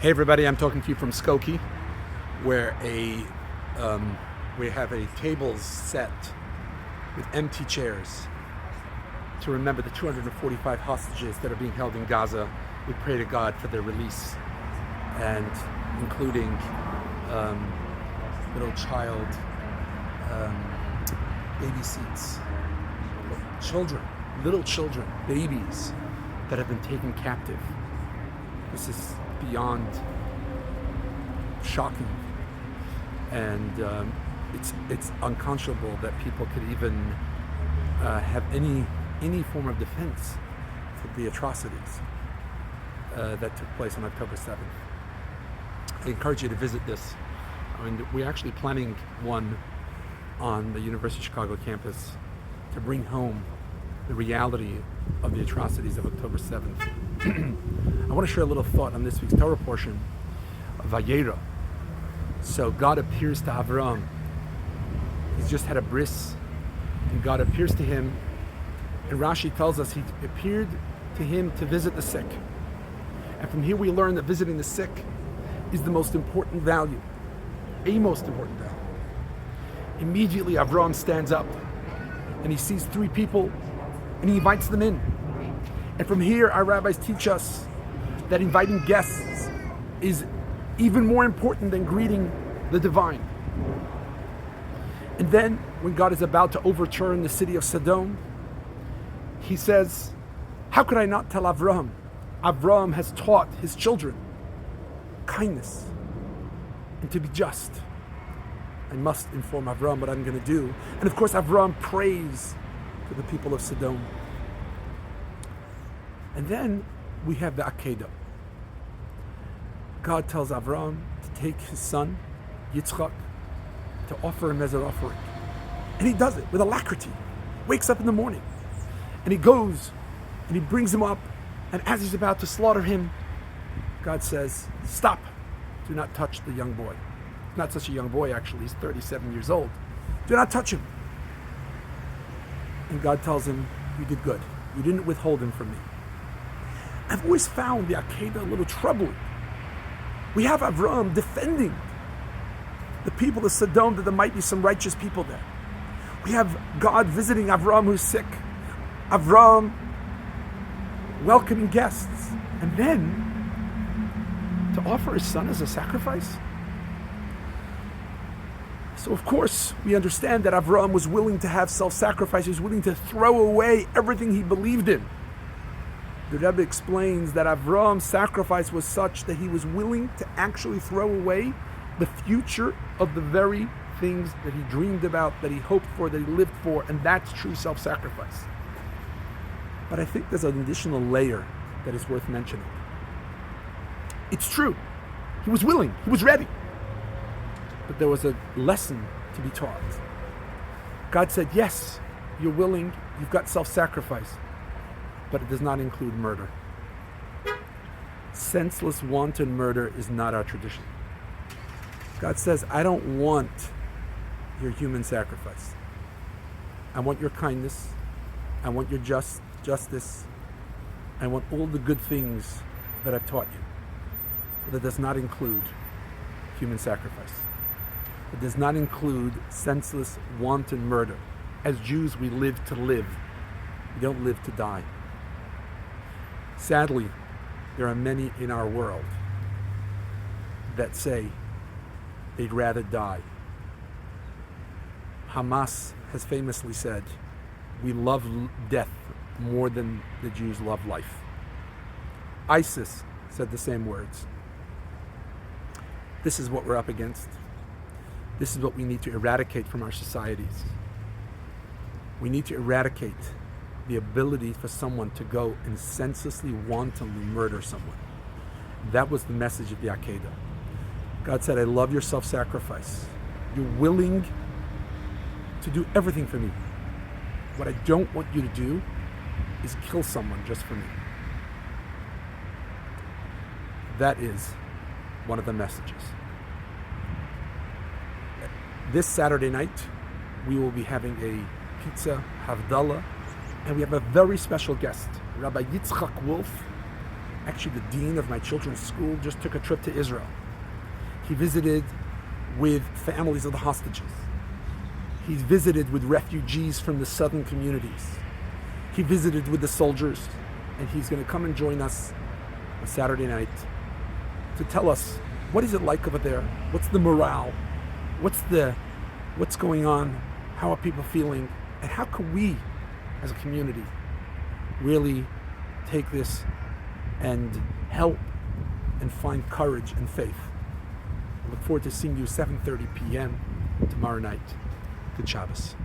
Hey everybody, I'm talking to you from Skokie, where we have a tables set with empty chairs to remember the 245 hostages that are being held in Gaza. We pray to God for their release, and including little child baby seats, little children, babies that have been taken captive. This is beyond shocking, and it's unconscionable that people could even have any form of defense for the atrocities that took place on October 7th. I encourage you to visit this. I mean, we're actually planning one on the University of Chicago campus to bring home the reality of the atrocities of October 7th. I want to share a little thought on this week's Torah portion of Vayeira. So God appears to Avram. He's just had a bris, and God appears to him, and Rashi tells us he appeared to him to visit the sick. And from here we learn that visiting the sick is the most important value, a most important value. Immediately Avram stands up, and he sees three people, and he invites them in. And from here, our rabbis teach us that inviting guests is even more important than greeting the divine. And then, when God is about to overturn the city of Sodom, he says, how could I not tell Avraham? Avraham has taught his children kindness and to be just. I must inform Avraham what I'm going to do. And of course, Avraham prays for the people of Sodom. And then we have the Akeida. God tells Avraham to take his son, Yitzchak, to offer him as an offering. And he does it with alacrity. Wakes up in the morning, and he goes, and he brings him up, and as he's about to slaughter him, God says, stop, do not touch the young boy. Not such a young boy, actually, he's 37 years old. Do not touch him. And God tells him, you did good. You didn't withhold him from me. I've always found the Akeida a little troubling. We have Avram defending the people of Sodom, that there might be some righteous people there. We have God visiting Avram who's sick. Avram welcoming guests. And then to offer his son as a sacrifice. So of course, we understand that Avram was willing to have self-sacrifice. He was willing to throw away everything he believed in. The Rebbe explains that Avram's sacrifice was such that he was willing to actually throw away the future of the very things that he dreamed about, that he hoped for, that he lived for, and that's true self-sacrifice. But I think there's an additional layer that is worth mentioning. It's true. He was willing. He was ready. But there was a lesson to be taught. God said, yes, you're willing, you've got self-sacrifice, but it does not include murder. Senseless, wanton murder is not our tradition. God says, I don't want your human sacrifice. I want your kindness. I want your justice. I want all the good things that I've taught you. But that does not include human sacrifice. It does not include senseless, wanton murder. As Jews, we live to live. We don't live to die. Sadly, there are many in our world that say they'd rather die. Hamas has famously said, we love death more than the Jews love life. ISIS said the same words. This is what we're up against. This is what we need to eradicate from our societies. We need to eradicate the ability for someone to go and senselessly, wantonly murder someone. That was the message of the Akeida. God said, I love your self-sacrifice. You're willing to do everything for me. What I don't want you to do is kill someone just for me. That is one of the messages. This Saturday night, we will be having a pizza havdalah, and we have a very special guest, Rabbi Yitzchak Wolf, Actually, the dean of my children's school just took a trip to Israel. He visited with families of the hostages. He's visited with refugees from the southern communities. He visited with the soldiers, and he's going to come and join us on Saturday night to tell us what is it like over there, what's the morale, what's going on, how are people feeling, and how can we as a community really take this and help and find courage and faith. I look forward to seeing you 7:30 p.m. tomorrow night. Good Shabbos.